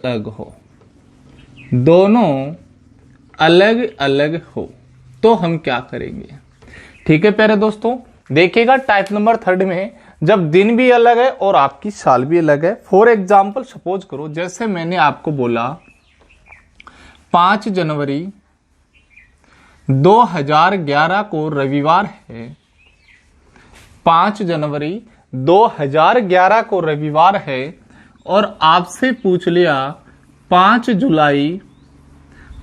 अलग हो, दोनों अलग अलग हो, तो हम क्या करेंगे? ठीक है प्यारे दोस्तों, देखिएगा टाइप नंबर 3 में जब दिन भी अलग है और आपकी साल भी अलग है। फॉर एग्जाम्पल सपोज करो, जैसे मैंने आपको बोला 5 जनवरी 2011 को रविवार है, 5 जनवरी 2011 को रविवार है, और आपसे पूछ लिया 5 जुलाई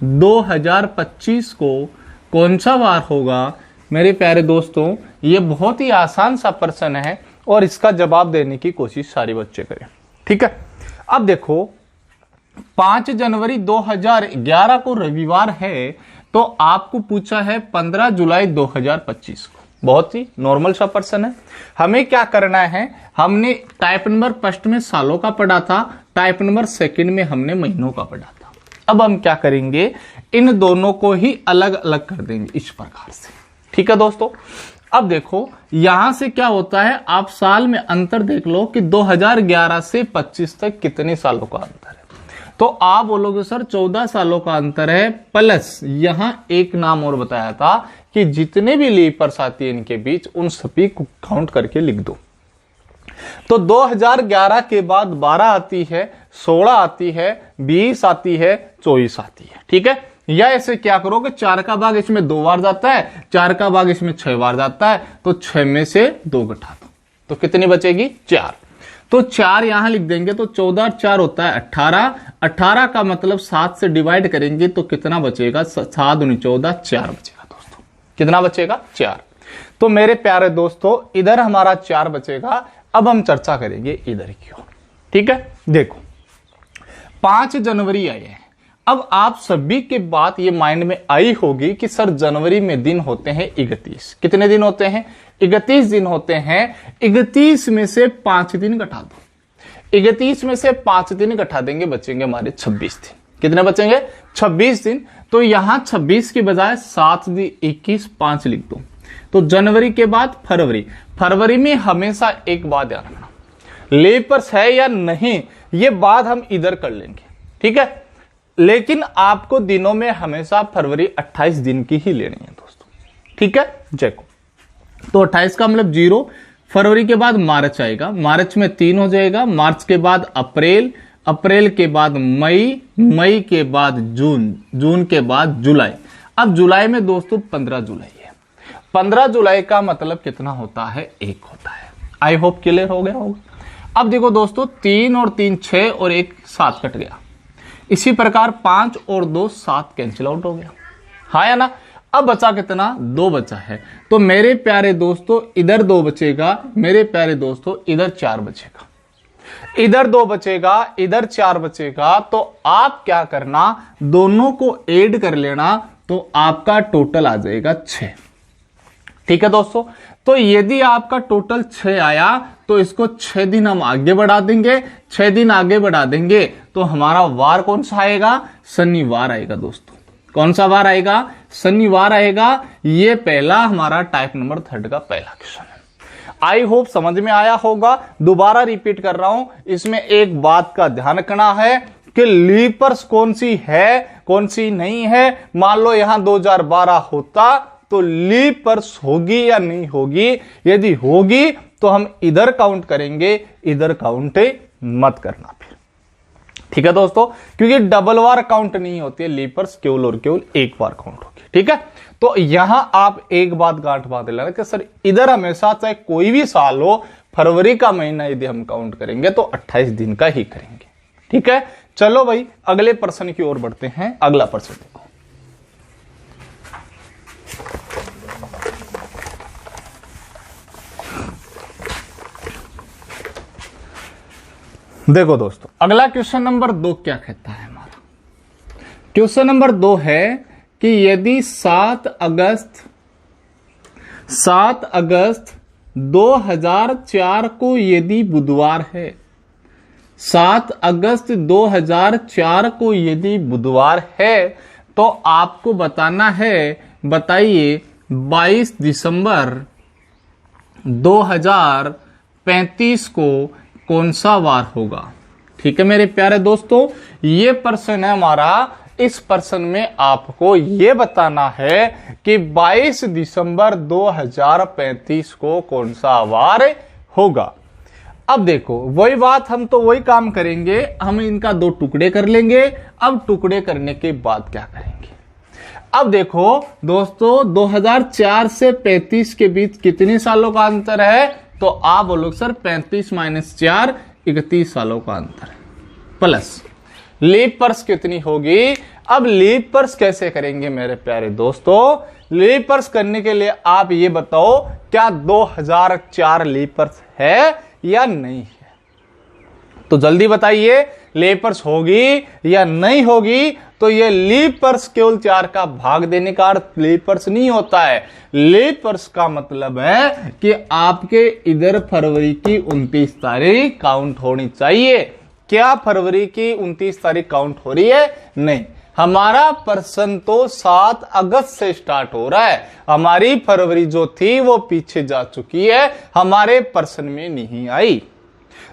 2025 को कौन सा वार होगा। मेरे प्यारे दोस्तों, ये बहुत ही आसान सा प्रश्न है और इसका जवाब देने की कोशिश सारे बच्चे करें। ठीक है, अब देखो 5 जनवरी 2011 को रविवार है, तो आपको पूछा है 15 जुलाई 2025 को। बहुत ही नॉर्मल सा प्रश्न है। हमें क्या करना है, हमने टाइप नंबर फर्स्ट में सालों का पढ़ा था, टाइप नंबर सेकंड में हमने महीनों का पढ़ा था। अब हम क्या करेंगे, इन दोनों को ही अलग अलग कर देंगे इस प्रकार से। ठीक है दोस्तों, अब देखो यहां से क्या होता है, आप साल में अंतर देख लो कि 2011 से 25 तक कितने सालों का अंतर है। तो आप बोलोगे सर 14 सालों का अंतर है, प्लस यहां एक नाम और बताया था कि जितने भी लीपर्स आती है इनके बीच, उन सभी को काउंट करके लिख दो। तो 2011 के बाद 12 आती है, 16 आती है, 20 आती है, 24 आती है। ठीक है, या ऐसे क्या करोगे, 4 का भाग इसमें 2 बार जाता है, 4 का भाग इसमें 6 बार जाता है, तो 6 में से 2 घटा दो, तो कितनी बचेगी, 4। तो 4 यहां लिख देंगे, तो 14 और 4 होता है 18। 18 का मतलब 7 से डिवाइड करेंगे तो कितना बचेगा, 7 दूनी 14, 4 बचेगा दोस्तों। कितना बचेगा, 4। तो मेरे प्यारे दोस्तों इधर हमारा 4 बचेगा। अब हम चर्चा करेंगे इधर की ओर। ठीक है, देखो 5 जनवरी आए हैं। अब आप सभी के बात ये माइंड में आई होगी कि सर जनवरी में दिन होते हैं 31। कितने दिन होते हैं, 31 दिन होते हैं। 31 में से 5 दिन घटा दो, 31 में से 5 दिन घटा देंगे, बचेंगे हमारे 26 दिन। कितने बचेंगे, 26 दिन। तो यहां 26 की बजाय 7 दी 21, 5 लिख दो। तो जनवरी के बाद फरवरी। फरवरी में हमेशा एक बात ध्यान रखना, लेपर्स है या नहीं, ये बात हम इधर कर लेंगे। ठीक है, लेकिन आपको दिनों में हमेशा फरवरी 28 दिन की ही लेनी है दोस्तों। ठीक है, देखो तो 28 का मतलब 0। फरवरी के बाद मार्च आएगा, मार्च में 3 हो जाएगा, मार्च के बाद अप्रैल, अप्रैल के बाद मई, मई के बाद जून, जून के बाद जुलाई। अब जुलाई में दोस्तों 15 जुलाई है। 15 जुलाई का मतलब कितना होता है, 1 होता है। आई होप क्लियर हो गया होगा। अब देखो दोस्तों 3 और 3 6 और 1 7 कट गया। इसी प्रकार 5 और 2 7 कैंसिल आउट हो गया, हाँ या ना। अब बचा कितना, 2 बचा है। तो मेरे प्यारे दोस्तों इधर 2 बचेगा, मेरे प्यारे दोस्तों इधर 4 बचेगा, इधर 2 बचेगा, इधर 4 बचेगा। तो आप क्या करना, दोनों को ऐड कर लेना, तो आपका टोटल आ जाएगा 6। ठीक है दोस्तों, तो यदि आपका टोटल 6 आया तो इसको 6 दिन हम आगे बढ़ा देंगे। 6 दिन आगे बढ़ा देंगे तो हमारा वार कौन सा आएगा, शनिवार आएगा दोस्तों। कौन सा वार आएगा, शनिवार आएगा। ये पहला हमारा टाइप नंबर 3 का पहला क्वेश्चन है। आई होप समझ में आया होगा। दोबारा रिपीट कर रहा हूं, इसमें एक बात का ध्यान रखना है कि लीपर्स कौन सी है, कौन सी नहीं है। मान लो यहां 2012 होता तो लीपर्स होगी या नहीं होगी, यदि होगी तो हम इधर काउंट करेंगे, इधर काउंट मत करना फिर। ठीक है दोस्तों, क्योंकि डबल बार काउंट नहीं होती है, लीपर्स केवल और केवल एक बार काउंट होगी। ठीक है, तो यहां आप एक बात गांठ बांध लेना कि सर इधर हमेशा चाहे कोई भी साल हो, फरवरी का महीना यदि हम काउंट करेंगे तो 28 दिन का ही करेंगे। ठीक है, चलो भाई अगले प्रश्न की ओर बढ़ते हैं। अगला प्रश्न देखो, देखो दोस्तों अगला क्वेश्चन नंबर 2 क्या कहता है हमारा। क्वेश्चन नंबर 2 है कि यदि 7 अगस्त 2004 को यदि बुधवार है, 7 अगस्त 2004 को यदि बुधवार है, तो आपको बताना है, बताइए 22 दिसंबर 2035 को कौन सा वार होगा। ठीक है मेरे प्यारे दोस्तों, ये प्रश्न है हमारा। इस प्रश्न में आपको ये बताना है कि 22 दिसंबर 2035 को कौन सा वार होगा। अब देखो वही बात, हम तो वही काम करेंगे, हम इनका 2 टुकड़े कर लेंगे। अब टुकड़े करने के बाद क्या करेंगे, अब देखो दोस्तों 2004 से 35 के बीच कितने सालों का अंतर है, तो आप बोलो सर 35 - 4 31 सालों का अंतर, प्लस लीप वर्ष कितनी होगी। अब लीप वर्ष कैसे करेंगे मेरे प्यारे दोस्तों, लीप वर्ष करने के लिए आप ये बताओ क्या 2004 लीप वर्ष है या नहीं है, तो जल्दी बताइए लीप वर्ष होगी या नहीं होगी। तो ये लीप वर्ष केवल 4 का भाग देने का अर्थ लीप वर्ष नहीं होता है। लीप वर्ष का मतलब है कि आपके इधर फरवरी की 29 तारीख काउंट होनी चाहिए। क्या फरवरी की 29 तारीख काउंट हो रही है? नहीं, हमारा प्रश्न तो 7 अगस्त से स्टार्ट हो रहा है। हमारी फरवरी जो थी वो पीछे जा चुकी है, हमारे प्रश्न में नहीं आई।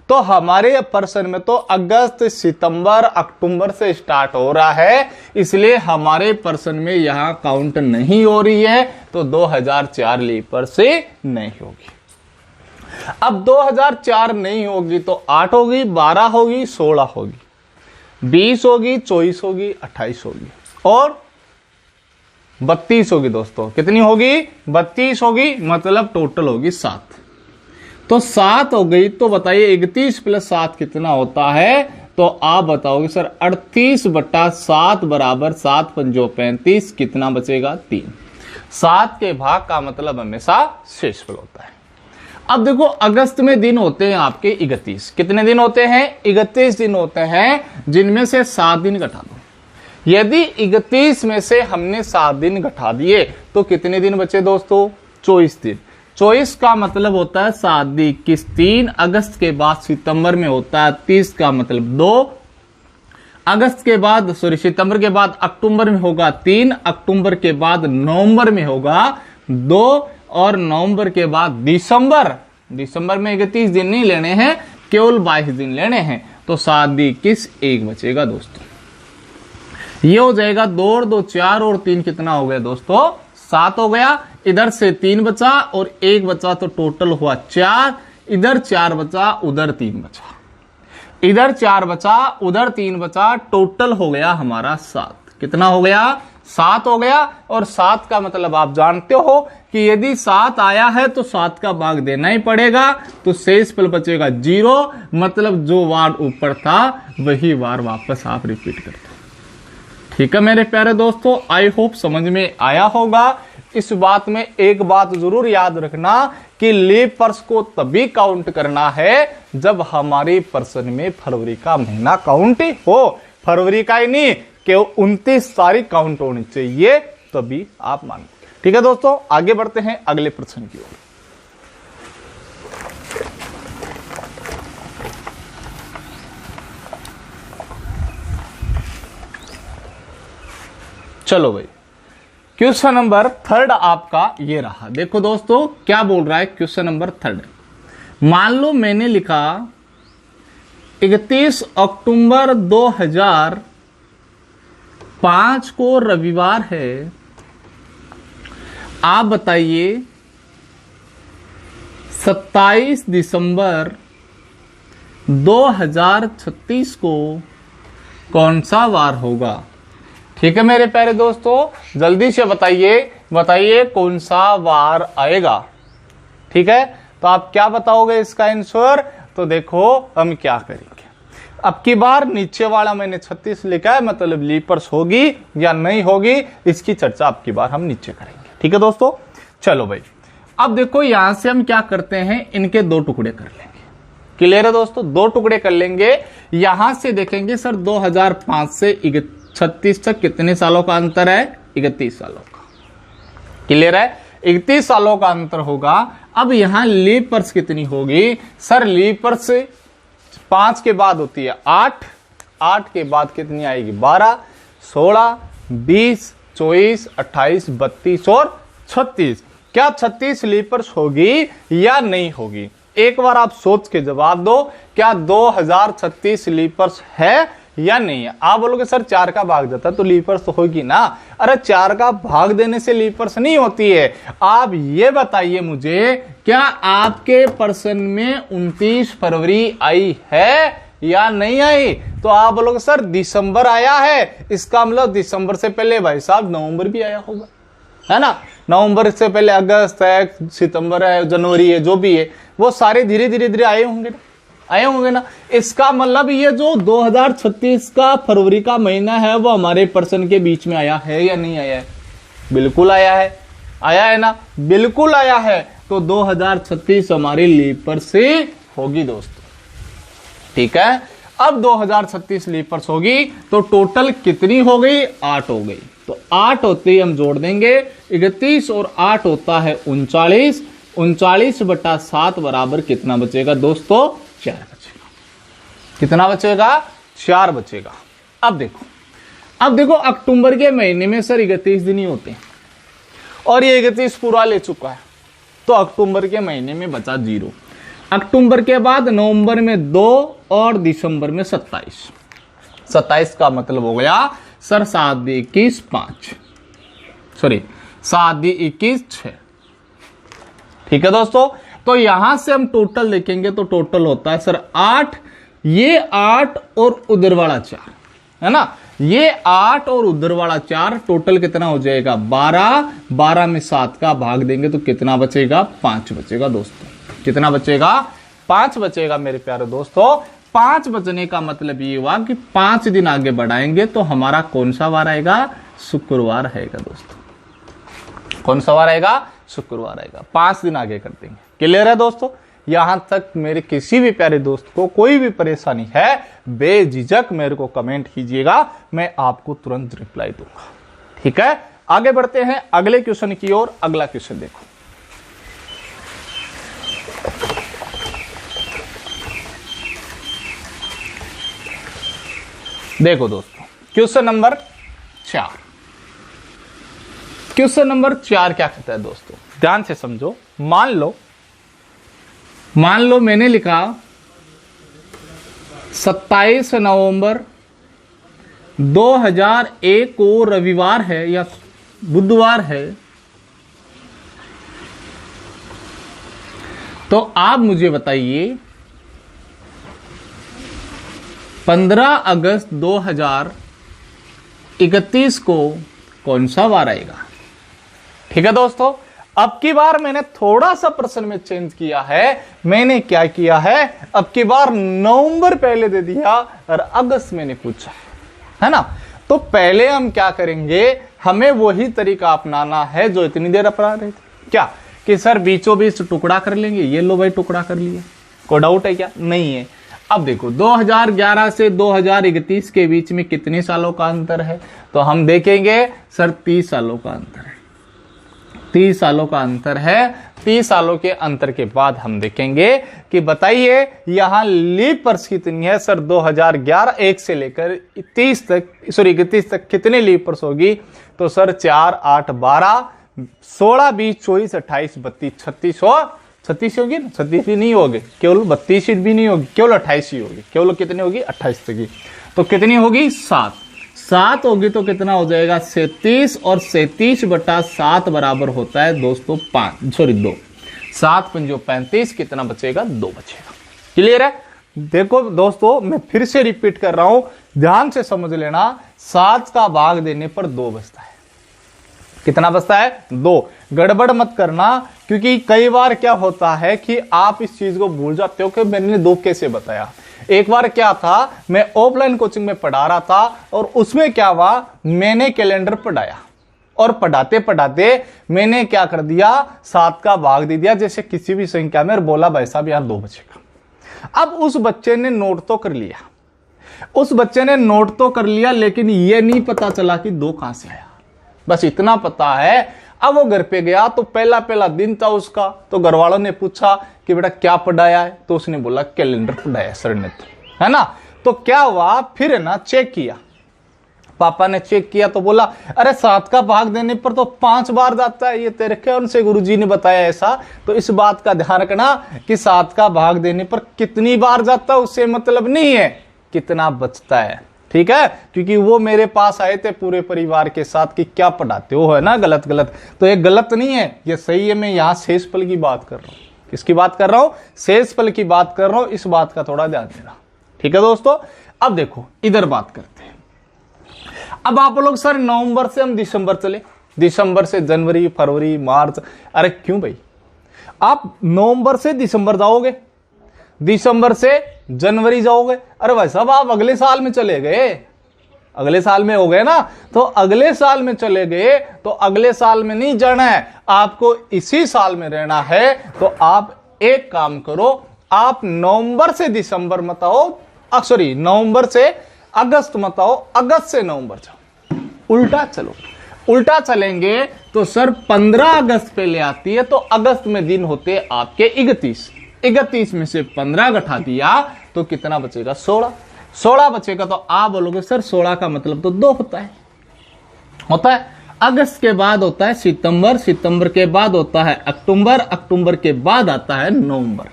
तो हमारे प्रश्न में तो अगस्त, सितंबर, अक्टूबर से स्टार्ट हो रहा है, इसलिए हमारे प्रश्न में यहां काउंट नहीं हो रही है। तो 2004 लीप वर्ष से नहीं होगी। अब 2004 नहीं होगी तो 8 होगी, 12 होगी, 16 होगी, 20 होगी, 24 होगी, 28 होगी और 32 होगी। दोस्तों कितनी होगी? 32 होगी, मतलब टोटल होगी 7। तो 7 हो गई, तो बताइए 31 + 7 कितना होता है, तो आप बताओगे सर 38/7 बराबर 7 × 5 = 35, कितना बचेगा? 3। 7 के भाग का मतलब हमेशा शेषफल होता है। अब देखो अगस्त में दिन होते हैं आपके 31, कितने दिन होते हैं? 31 दिन होते हैं, जिनमें से 7 दिन घटा दो। यदि 31 में से हमने 7 दिन घटा दिए तो कितने दिन बचे दोस्तों? 24 दिन। 24 का मतलब होता है 7 × 21, 3 अगस्त के बाद सितंबर में होता है 30 का मतलब 2 अगस्त के बाद सितंबर के बाद अक्टूबर में होगा 3, अक्टूबर के बाद नवंबर में होगा 2 और नवंबर के बाद दिसंबर। दिसंबर में 31 दिन नहीं लेने हैं, केवल 22 दिन लेने हैं। तो 7 × 21, 1 बचेगा दोस्तों। ये हो जाएगा 2 और 2 4 और 3 कितना हो गया दोस्तों? 7 हो गया। इधर से 3 बचा और 1 बचा, तो टोटल हुआ 4। इधर 4 बचा, उधर 3 बचा, इधर 4 बचा, उधर 3 बचा, टोटल हो गया हमारा 7। कितना हो गया? 7 हो गया। और 7 का मतलब आप जानते हो कि यदि 7 आया है तो 7 का भाग देना ही पड़ेगा, तो शेषफल बचेगा 0। मतलब जो वार ऊपर था वही वार वापस आप रिपीट करते। ठीक है मेरे प्यारे दोस्तों, आई होप समझ में आया होगा। इस बात में एक बात जरूर याद रखना कि लीप वर्ष को तभी काउंट करना है जब हमारे प्रश्न में फरवरी का महीना काउंट हो। फरवरी का ही नहीं, केवल 29 तारीख काउंट होनी चाहिए, तभी आप मानो। ठीक है दोस्तों, आगे बढ़ते हैं अगले प्रश्न की ओर। चलो भाई, क्वेश्चन नंबर 3 आपका ये रहा। देखो दोस्तों क्या बोल रहा है क्वेश्चन नंबर 3। मान लो मैंने लिखा 31 अक्टूबर 2005 को रविवार है। आप बताइए 27 दिसंबर 2036 को कौन सा वार होगा? ठीक है मेरे प्यारे दोस्तों, जल्दी से बताइए कौन सा वार आएगा। ठीक है, तो आप क्या बताओगे इसका आंसर? तो देखो हम क्या करेंगे, अब की बार नीचे वाला मैंने 36 लिखा है, मतलब लीप वर्ष होगी या नहीं होगी, इसकी चर्चा अब की बार हम नीचे करेंगे। ठीक है दोस्तों, चलो भाई अब देखो यहां से हम क्या करते हैं, इनके 2 टुकड़े कर लेंगे। क्लियर है दोस्तों? 2 टुकड़े कर लेंगे। यहां से देखेंगे सर 2005 से 36 तक कितने सालों का अंतर है? 31 सालों का। क्लियर है? 31 सालों का अंतर होगा। अब यहां लीप वर्ष कितनी होगी? सर लीप वर्ष 5 के बाद होती है 8, 8 के बाद कितनी आएगी? 12, 16, 20, 24, 28, 32 और 36। क्या 36 लीप वर्ष होगी या नहीं होगी? एक बार आप सोच के जवाब दो, क्या 2036 लीपर्स है या नहीं है। आप बोलोगे सर 4 का भाग जाता तो लीपर्स तो होगी ना। अरे 4 का भाग देने से लीपर्स नहीं होती है। आप ये बताइए मुझे, क्या आपके प्रश्न में 29 फरवरी आई है या नहीं आई। तो आप बोलोगे सर दिसंबर आया है, इसका मतलब दिसंबर से पहले भाई साहब नवंबर भी आया होगा, है ना। नवंबर से पहले अगस्त है, सितंबर है, जनवरी है, जो भी है वो सारे धीरे धीरे धीरे आए होंगे ना। इसका मतलब ये जो 2036 का फरवरी का महीना है वो हमारे प्रश्न के बीच में आया है या नहीं आया है। बिल्कुल आया है ना, बिल्कुल आया है। तो 2036 हमारी लीपर से होगी दोस्तों, ठीक है। अब 2036 लीपर्स होगी तो टोटल कितनी हो गई, 8 हो गई। तो 8 होते ही हम जोड़ देंगे 31 और 8 होता है 39। 39/7 बराबर कितना बचेगा दोस्तों, 4 बचेगा। कितना बचेगा, 4 बचेगा। अब देखो अक्टूबर के महीने में सर 31 दिन ही होते हैं और ये 31 पूरा ले चुका है, तो अक्टूबर के महीने में बचा 0। अक्टूबर के बाद नवंबर में 2 और दिसंबर में 27। 27 का मतलब हो गया सर 7 × 21 5, सॉरी 7 × 21 6। ठीक है दोस्तों, तो यहां से हम टोटल देखेंगे तो टोटल होता है सर 8, ये 8 और उधर वाला 4, है ना। ये 8 और उधर वाला 4, टोटल कितना हो जाएगा 12। 12 में 7 का भाग देंगे तो कितना बचेगा, 5 बचेगा दोस्तों। कितना बचेगा, 5 बचेगा मेरे प्यारे दोस्तों। 5 बचने का मतलब ये हुआ कि 5 दिन आगे बढ़ाएंगे तो हमारा कौन सा वार आएगा, शुक्रवार आएगा दोस्तों। कौन सा वार आएगा, शुक्रवार आएगा। 5 दिन आगे कर देंगे। क्लियर है दोस्तों। यहां तक मेरे किसी भी प्यारे दोस्त को कोई भी परेशानी है, बेझिझक मेरे को कमेंट कीजिएगा, मैं आपको तुरंत रिप्लाई दूंगा। ठीक है, आगे बढ़ते हैं अगले क्वेश्चन की ओर। अगला क्वेश्चन देखो, देखो दोस्तों क्वेश्चन नंबर 4। क्वेश्चन नंबर 4 क्या कहता है दोस्तों, ध्यान से समझो। मान लो मैंने लिखा 27 नवंबर 2001 को रविवार है या बुधवार है, तो आप मुझे बताइए 15 अगस्त 2031 को कौन सा वार आएगा। ठीक है दोस्तों, अब की बार मैंने थोड़ा सा प्रश्न में चेंज किया है। मैंने क्या किया है, अब की बार नवंबर पहले दे दिया और अगस्त मैंने पूछा, है ना। तो पहले हम क्या करेंगे, हमें वही तरीका अपनाना है जो इतनी देर अपना रहे थे। क्या कि सर बीचों बीच टुकड़ा कर लेंगे। ये लो भाई टुकड़ा कर लिया, कोई डाउट है क्या, नहीं है। अब देखो 2011 से 2031 के बीच में कितने सालों का अंतर है, तो हम देखेंगे सर 30 सालों का अंतर है। 30 सालों का अंतर है। 30 सालों के अंतर के बाद हम देखेंगे कि बताइए यहां लीप वर्ष कितनी है। सर 2011 1 से लेकर 30 तक, सॉरी 31 तक कितने लीप वर्ष होगी, तो सर 4 8 12 16 20 24 28 32 36 हो 36 होगी ना, 36 भी नहीं होगी, केवल 32 भी नहीं होगी, केवल 28 ही होगी। केवल कितनी होगी, 28 तक की। तो कितनी होगी, 7 होगी तो कितना हो जाएगा 37, और 37/7 बराबर होता है दोस्तों 2। 7 पंजो 35, कितना बचेगा, 2 बचेगा। क्लियर है। देखो दोस्तों मैं फिर से रिपीट कर रहा हूं, ध्यान से समझ लेना। 7 का भाग देने पर 2 बचता है। कितना बचता है, 2। गड़बड़ मत करना, क्योंकि कई बार क्या होता है कि आप इस चीज को भूल जाते हो कि मैंने 2 कैसे बताया। एक बार क्या था, मैं ऑफलाइन कोचिंग में पढ़ा रहा था और उसमें क्या हुआ, मैंने कैलेंडर पढ़ाया और पढ़ाते पढ़ाते मैंने क्या कर दिया, 7 का भाग दे दिया जैसे किसी भी संख्या में, और बोला भाई साहब यार 2 बचेगा। अब उस बच्चे ने नोट तो कर लिया, लेकिन ये नहीं पता चला कि 2 कहां से आया। बस इतना पता है। अब वो घर पे गया तो पहला दिन था उसका, तो घर वालों ने पूछा कि बेटा क्या पढ़ाया है, तो उसने बोला कैलेंडर पढ़ाया सर ने, तो है ना। तो क्या हुआ, फिर है ना चेक किया, पापा ने चेक किया तो बोला अरे 7 का भाग देने पर तो 5 बार जाता है, ये तेरे कौन से गुरुजी ने बताया ऐसा? तो इस बात का ध्यान रखना कि 7 का भाग देने पर कितनी बार जाता है उससे मतलब नहीं है कितना बचता है, ठीक है? क्योंकि वो मेरे पास आए थे पूरे परिवार के साथ कि क्या पढ़ाते हो, है ना, गलत गलत। तो ये गलत नहीं है, ये सही है। मैं यहाँ शेषफल की बात कर रहा हूँ। किसकी बात कर रहा हूँ? शेषफल की बात कर रहा हूँ। इस बात का थोड़ा ध्यान देना, ठीक है दोस्तों। अब देखो इधर बात करते हैं। अब आप लोग सर नवंबर से हम दिसंबर चले, दिसंबर से जनवरी, फरवरी, मार्च। अरे क्यों भाई, आप नवंबर से दिसंबर जाओगे, दिसंबर से जनवरी जाओगे? अरे भाई साहब आप अगले साल में चले गए, अगले साल में हो गए ना। तो अगले साल में चले गए तो अगले साल में नहीं जाना है, आपको इसी साल में रहना है। तो आप एक काम करो, आप नवंबर से दिसंबर मत आओ, सॉरी नवंबर से अगस्त मत आओ, अगस्त से नवंबर जाओ, उल्टा चलो। उल्टा चलेंगे तो सर 15 अगस्त पे ले आती है, तो अगस्त में दिन होते आपके 31, 31 में से 15 घटा दिया तो कितना बचेगा? 16, 16 बचेगा। तो आप बोलोगे सर 16 का मतलब तो 2 होता है, होता है। अगस्त के बाद होता है सितंबर, सितंबर के बाद होता है अक्टूबर, अक्टूबर के बाद आता है नवंबर,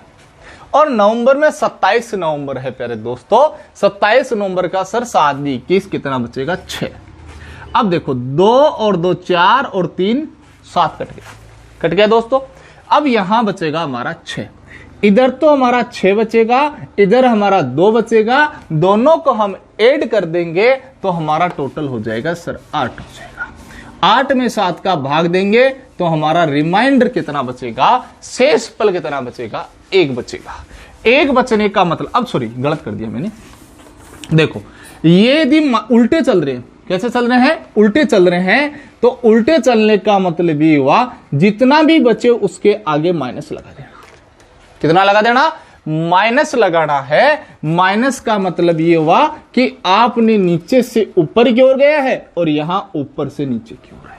और नवंबर में 27 नवंबर है प्यारे दोस्तों। 27 नवंबर का सर 7 × 21 कितना बचेगा? 6। अब देखो 2 और 2 4 और 3 7 कट गया, कट गया दोस्तों। अब यहां बचेगा हमारा 6, इधर तो हमारा 6 बचेगा, इधर हमारा 2 बचेगा। दोनों को हम ऐड कर देंगे तो हमारा टोटल हो जाएगा सर 8 हो जाएगा। 8 में 7 का भाग देंगे तो हमारा रिमाइंडर कितना बचेगा? शेषफल कितना बचेगा? 1 बचेगा। 1 बचने का मतलब, अब सॉरी गलत कर दिया मैंने, देखो ये यदि उल्टे चल रहे हैं, कैसे चल रहे हैं? उल्टे चल रहे हैं। तो उल्टे चलने का मतलब ये हुआ जितना भी बचे उसके आगे माइनस लगा देना। कितना लगा देना? माइनस लगाना है। माइनस का मतलब ये हुआ कि आपने नीचे से ऊपर की ओर गया है और यहां ऊपर से नीचे की ओर है।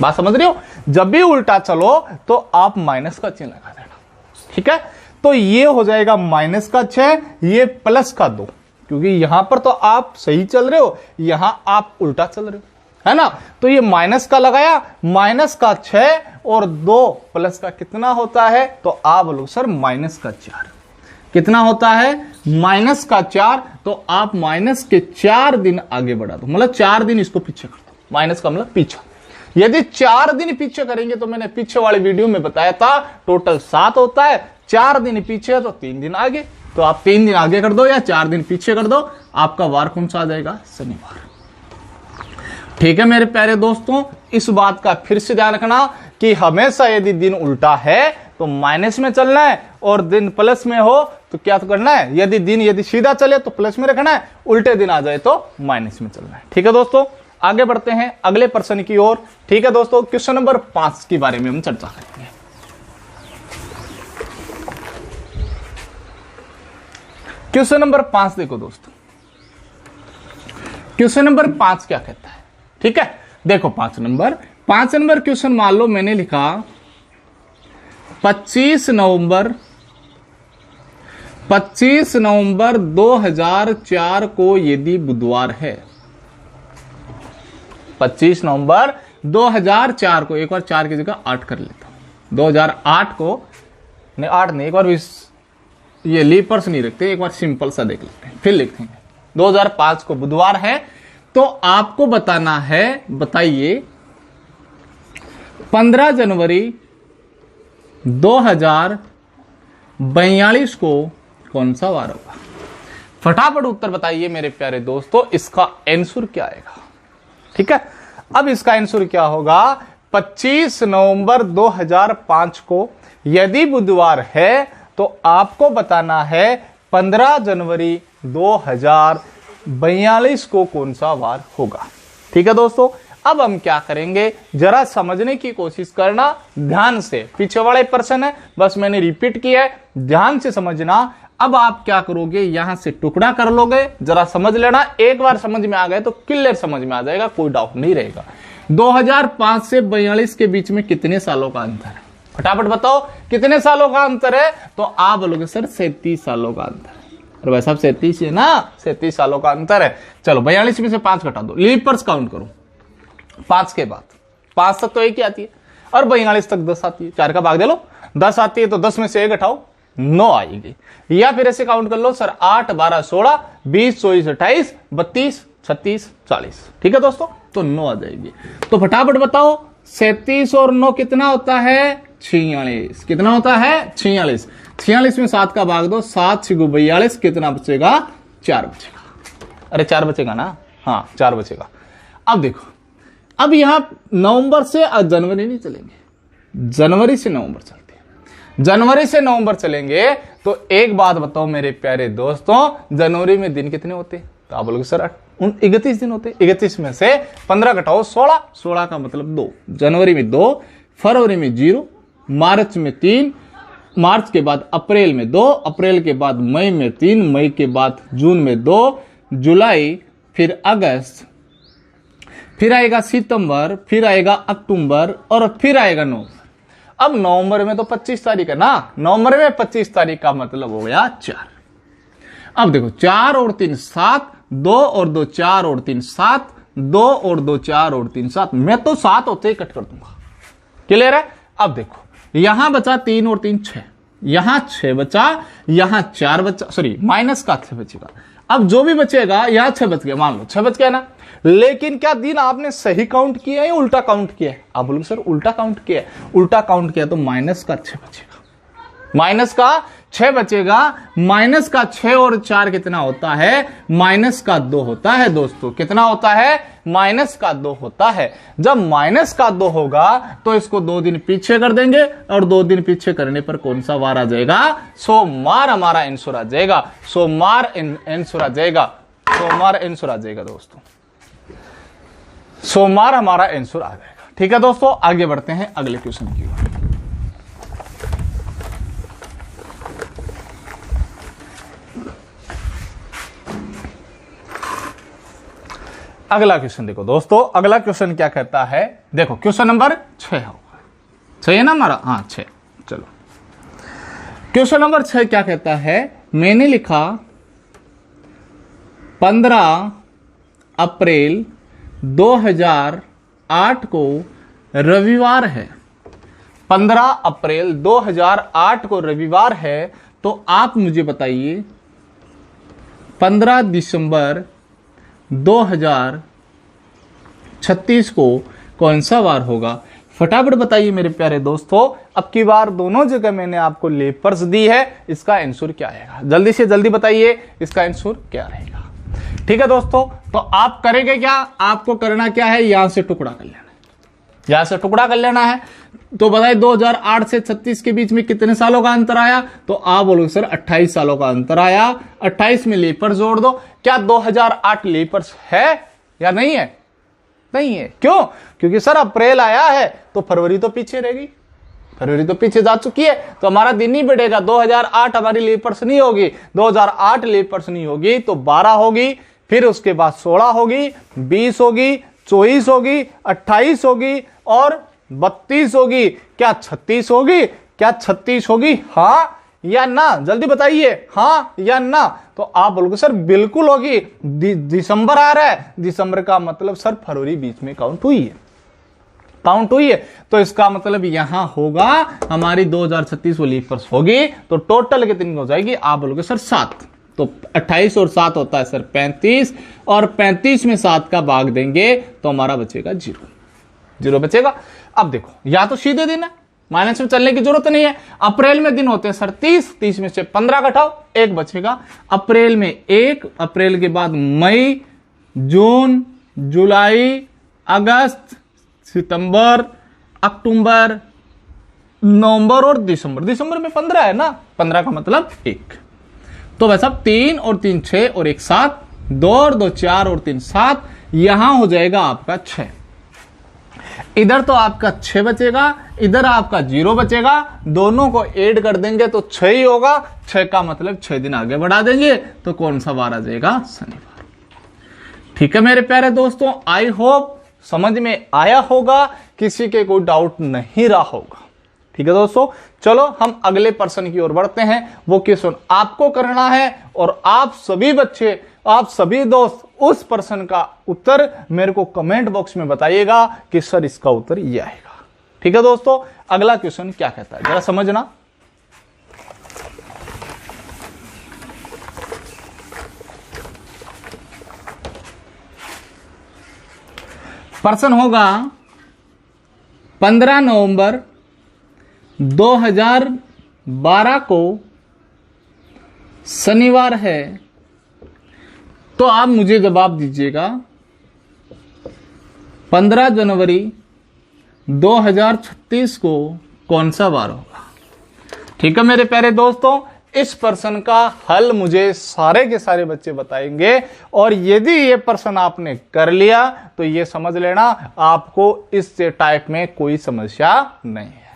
बात समझ रहे हो? जब भी उल्टा चलो तो आप माइनस का चिन्ह लगा देना, ठीक है? तो ये हो जाएगा माइनस का 6, ये प्लस का 2, क्योंकि यहां पर तो आप सही चल रहे हो, यहां आप उल्टा चल रहे हो, है ना? तो ये माइनस का लगाया, माइनस का 6 और 2 प्लस का कितना होता है? तो आप बोलो सर माइनस का 4। कितना होता है? माइनस का 4। तो आप माइनस के 4 दिन आगे बढ़ा दो, मतलब 4 दिन इसको पीछे कर दो। माइनस का मतलब पीछा। यदि 4 दिन पीछे करेंगे तो मैंने पीछे वाले वीडियो में बताया था टोटल 7 होता है। 4 दिन पीछे तो 3 दिन आगे, तो आप 3 दिन आगे कर दो या 4 दिन पीछे कर दो। आपका वार कौन सा आ जाएगा? शनिवार। ठीक है मेरे प्यारे दोस्तों, इस बात का फिर से ध्यान रखना कि हमेशा यदि दिन उल्टा है तो माइनस में चलना है, और दिन प्लस में हो तो क्या तो करना है? यदि दिन यदि सीधा चले तो प्लस में रखना है, उल्टे दिन आ जाए तो माइनस में चलना है। ठीक है दोस्तों, आगे बढ़ते हैं अगले प्रश्न की ओर। ठीक है दोस्तों, क्वेश्चन नंबर 5 के बारे में हम चर्चा करेंगे। क्वेश्चन नंबर 5 देखो दोस्तों, क्वेश्चन नंबर 5 क्या कहता है? ठीक है, देखो 5 नंबर क्वेश्चन मान लो मैंने लिखा 25 नवंबर 2004 को यदि बुधवार है, 25 नवंबर 2004 को, एक बार 4 की जगह 8 कर लेता हूं, 2008 को, नहीं 8 नहीं, एक बार ये लीपर्स नहीं रखते, एक बार सिंपल सा देख लेते हैं फिर लिखते हैं। 2005 को बुधवार है, तो आपको बताना है, बताइए 15 जनवरी 2042 को कौन सा वार होगा? फटाफट उत्तर बताइए मेरे प्यारे दोस्तों, इसका आंसर क्या आएगा? ठीक है, अब इसका आंसर क्या होगा? 25 नवंबर 2005 को यदि बुधवार है तो आपको बताना है 15 जनवरी 2042 को कौन सा वार होगा। ठीक है दोस्तों, अब हम क्या करेंगे, जरा समझने की कोशिश करना ध्यान से। पीछे वाले प्रश्न है, बस मैंने रिपीट किया है, ध्यान से समझना। अब आप क्या करोगे, यहां से टुकड़ा कर लोगे, जरा समझ लेना। एक बार समझ में आ गए तो क्लियर समझ में आ जाएगा, कोई डाउट नहीं रहेगा। 2005 से 42 के बीच में कितने सालों का अंतर है? फटाफट बताओ कितने सालों का अंतर है? तो आप बोलोगे सर 37 सालों का अंतर है। और भाई साहब 37 है ना, 37 सालों का अंतर है। चलो 42 में से 5 घटा दो, लीप पर्स काउंट करो 5 के बाद, 5 तक तो एक ही आती है और 42 तक 10 आती है, 4 का भाग दे लो, 10 आती है तो 10 में से 1 घटाओ 9 आएगी। या फिर ऐसे काउंट कर लो सर 8 12 16 20 24 28 32 36 40, ठीक है दोस्तों, तो 9 आ जाएगी। तो फटाफट बताओ 37 और 9 कितना होता है, 46। कितना होता है, 46। 46 में 7 का भाग दो, 7 6 42, कितना बचेगा, 4 बचेगा। अरे 4 बचेगा ना, हाँ 4 बचेगा। अब देखो, अब यहां नवंबर से जनवरी नहीं चलेंगे, जनवरी से नवंबर चलते हैं। जनवरी से नवंबर चलेंगे तो एक बात बताओ मेरे प्यारे दोस्तों, जनवरी में दिन कितने होते हैं, तो आप बोलोगे सर 31 दिन होते। 31 में से 15 घटाओ 16, 16 का मतलब 2। जनवरी में 2, फरवरी में 0, मार्च में 3, मार्च के बाद अप्रैल में 2, अप्रैल के बाद मई में 3, मई के बाद जून में 2, जुलाई, फिर अगस्त, फिर आएगा सितंबर, फिर आएगा अक्टूबर और फिर आएगा नवंबर। अब नवंबर में तो 25 तारीख है ना, नवंबर में 25 तारीख का मतलब हो गया 4। अब देखो 4 और 3 7, 2 और 2 4 और 3 7, 2 और 2 4 और 3 7, मैं तो 7 होते ही कट कर दूंगा, क्लियर है। अब देखो यहां बचा 3 और 3 6, यहां 6 बचा, यहां 4 बचा, सॉरी माइनस का 6 बचेगा। अब जो भी बचेगा, यहां 6 बच गया, मान लो 6 बच गया ना, लेकिन क्या दिन आपने सही काउंट किया है या उल्टा काउंट किया है, आप बोलोगे सर उल्टा काउंट किया है। उल्टा काउंट किया तो माइनस का 6 बचेगा, माइनस का 6 बचेगा। माइनस का 6 और 4 कितना होता है, माइनस का 2 होता है दोस्तों। कितना होता है, माइनस का 2 होता है। जब माइनस का 2 होगा तो इसको 2 दिन पीछे कर देंगे और 2 दिन पीछे करने पर कौन सा वार आ जाएगा, सोमवार हमारा आंसर आ जाएगा। सोमवार आंसर आ जाएगा, सोमवार आंसर आ जाएगा दोस्तों, सोमवार हमारा आंसर आ जाएगा। ठीक है दोस्तों, आगे बढ़ते हैं अगले क्वेश्चन की ओर। अगला क्वेश्चन देखो दोस्तों, अगला क्वेश्चन क्या कहता है, देखो क्वेश्चन नंबर 6 होगा, सही है ना हमारा, हाँ 6। चलो क्वेश्चन नंबर 6 क्या कहता है, मैंने लिखा 15 अप्रैल 2008 को रविवार है। 15 अप्रैल 2008 को रविवार है, तो आप मुझे बताइए 15 दिसंबर 2036 को कौन सा वार होगा। फटाफट बताइए मेरे प्यारे दोस्तों। अब की बार दोनों जगह मैंने आपको लेपर्स दी है, इसका आंसर क्या आएगा, जल्दी से जल्दी बताइए इसका आंसर क्या रहेगा। ठीक है दोस्तों, तो आप करेंगे क्या, आपको करना क्या है, यहां से टुकड़ा कर लेना है, यहां से टुकड़ा कर लेना है। तो बताइए 2008 से 36 के बीच में कितने सालों का अंतर आया, तो आप बोलोगे सर 28 सालों का अंतर आया। 28 में लेपर्स जोड़ दो। क्या 2008 लेपर्स है या नहीं है, नहीं है। क्यों, क्योंकि सर अप्रैल आया है तो फरवरी तो पीछे रहेगी, फरवरी तो पीछे जा चुकी है, तो हमारा दिन ही बढ़ेगा। 2008 हमारी लेपर्स नहीं होगी, 2008 लेपर्स नहीं होगी तो 12 होगी, फिर उसके बाद 16 होगी, 20 होगी, 24 होगी, 28 होगी और 32 होगी। क्या 36 होगी, क्या 36 होगी, हाँ या ना, जल्दी बताइए हाँ या ना। तो आप बोलोगे सर बिल्कुल होगी, दिसंबर आ रहा है, दिसंबर का मतलब सर फरवरी बीच में काउंट हुई है, काउंट हुई है, तो इसका मतलब यहां होगा हमारी 2036 वो लीपर्स होगी। तो टोटल कितनी हो जाएगी, आप बोलोगे सर 7। तो 28 और 7 होता है सर 35, और 35 में 7 का भाग देंगे तो हमारा बचेगा 0 बचेगा। अब देखो या तो सीधे दिन है, माइनस में चलने की जरूरत नहीं है। अप्रैल में दिन होते हैं सर 30 में से 15 घटाओ, 1 बचेगा। अप्रैल में 1, अप्रैल के बाद मई, जून, जुलाई, अगस्त, सितंबर, अक्टूबर, नवंबर और दिसंबर। दिसंबर में 15 है ना, 15 का मतलब 1। तो वैसा 3 और 3 6 और 1 7, 2 और 2 4 और 3 7, यहां हो जाएगा आपका 6। इधर तो आपका 6 बचेगा, इधर आपका 0 बचेगा, दोनों को ऐड कर देंगे तो 6 ही होगा। 6 का मतलब 6 दिन आगे बढ़ा देंगे तो कौन सा वार आ जाएगा, शनिवार। ठीक है मेरे प्यारे दोस्तों, आई होप समझ में आया होगा, किसी के कोई डाउट नहीं रहा होगा। ठीक है दोस्तों, चलो हम अगले प्रश्न की ओर बढ़ते हैं। वो क्वेश्चन आपको करना है और आप सभी बच्चे, आप सभी दोस्त उस प्रश्न का उत्तर मेरे को कमेंट बॉक्स में बताइएगा कि सर इसका उत्तर ये आएगा। ठीक है दोस्तों, अगला क्वेश्चन क्या कहता है जरा समझना। प्रश्न होगा 15 नवंबर 2012 को शनिवार है, तो आप मुझे जवाब दीजिएगा 15 जनवरी 2036 को कौन सा वार होगा। ठीक है मेरे प्यारे दोस्तों, इस प्रश्न का हल मुझे सारे के सारे बच्चे बताएंगे और यदि ये प्रश्न आपने कर लिया तो ये समझ लेना आपको इस टाइप में कोई समस्या नहीं है।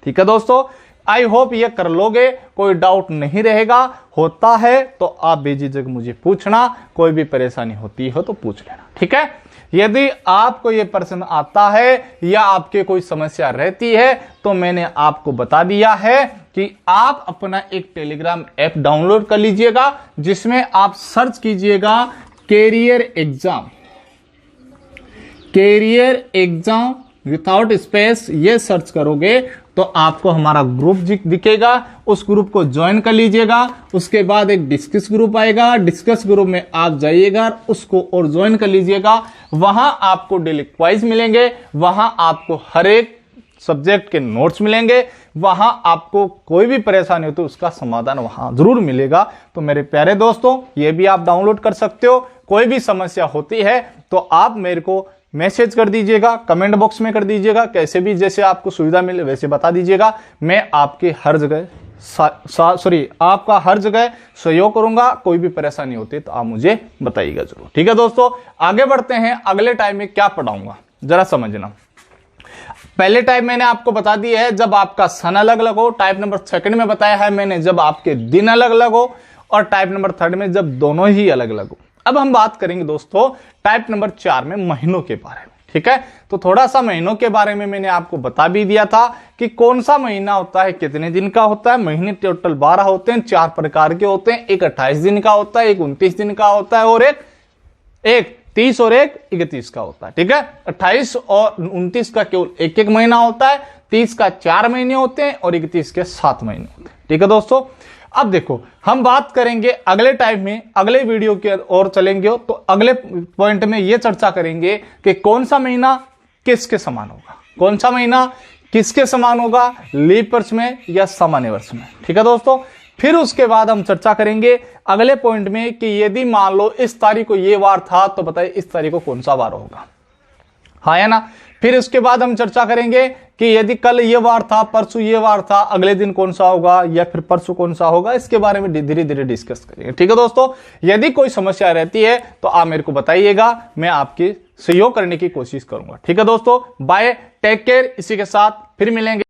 ठीक है दोस्तों, आई होप ये कर लोगे, कोई डाउट नहीं रहेगा। होता है तो आप बेझिझक मुझे पूछना, कोई भी परेशानी होती हो तो पूछ लेना। ठीक है, यदि आपको ये प्रश्न आता है या आपके कोई समस्या रहती है तो मैंने आपको बता दिया है कि आप अपना एक टेलीग्राम ऐप डाउनलोड कर लीजिएगा, जिसमें आप सर्च कीजिएगा कैरियर एग्जाम विदाउट स्पेस, ये सर्च करोगे तो आपको हमारा ग्रुप दिखेगा, उस ग्रुप को ज्वाइन कर लीजिएगा। उसके बाद एक डिस्कस ग्रुप आएगा, डिस्कस ग्रुप में आप जाइएगा, उसको और ज्वाइन कर लीजिएगा। वहां आपको डेली क्वाइज मिलेंगे, वहां आपको हर एक सब्जेक्ट के नोट्स मिलेंगे, वहां आपको कोई भी परेशानी हो तो उसका समाधान वहां जरूर मिलेगा। तो मेरे प्यारे दोस्तों, ये भी आप डाउनलोड कर सकते हो। कोई भी समस्या होती है तो आप मेरे को मैसेज कर दीजिएगा, कमेंट बॉक्स में कर दीजिएगा, कैसे भी जैसे आपको सुविधा मिले वैसे बता दीजिएगा। मैं आपके हर जगह आपका हर जगह सहयोग करूंगा। कोई भी परेशानी होती है तो आप मुझे बताइएगा जरूर। ठीक है दोस्तों, आगे बढ़ते हैं। अगले टाइम में क्या पढ़ाऊंगा जरा समझना। पहले टाइप मैंने आपको बता दिया है जब आपका सन अलग अलग हो। टाइप नंबर सेकंड में बताया है मैंने जब आपके दिन अलग अलग हो, और टाइप नंबर थर्ड में जब दोनों ही अलग अलग हो। अब हम बात करेंगे दोस्तों टाइप नंबर 4 में महीनों के बारे में। ठीक है, तो थोड़ा सा महीनों के बारे में मैंने आपको बता भी दिया था कि कौन सा महीना होता है, कितने दिन का होता है। महीने टोटल 12 होते हैं, 4 प्रकार के होते हैं। एक 28 दिन का होता है, एक 29 दिन का होता है, और एक 30 और एक 31 का होता है। ठीक है, 28 और 29 का केवल एक महीना होता है, 30 का 4 महीने होते हैं और 31 के 7 महीने होते हैं। ठीक है दोस्तों, अब देखो हम बात करेंगे अगले टाइम में, अगले वीडियो के ओर चलेंगे तो अगले पॉइंट में यह चर्चा करेंगे कि कौन सा महीना किसके समान होगा, कौन सा महीना किसके समान होगा, लीप वर्ष में या सामान्य वर्ष में। ठीक है दोस्तों, फिर उसके बाद हम चर्चा करेंगे अगले पॉइंट में कि यदि मान लो इस तारीख को ये वार था तो बताइए इस तारीख को कौन सा वार होगा, हाँ या ना। फिर उसके बाद हम चर्चा करेंगे कि यदि कल ये वार था, परसों ये वार था, अगले दिन कौन सा होगा या फिर परसों कौन सा होगा, इसके बारे में धीरे धीरे डिस्कस करेंगे। ठीक है दोस्तों, यदि कोई समस्या रहती है तो आप मेरे को बताइएगा, मैं आपकी सहयोग करने की कोशिश करूंगा। ठीक है दोस्तों, बाय, टेक केयर। इसी के साथ फिर मिलेंगे।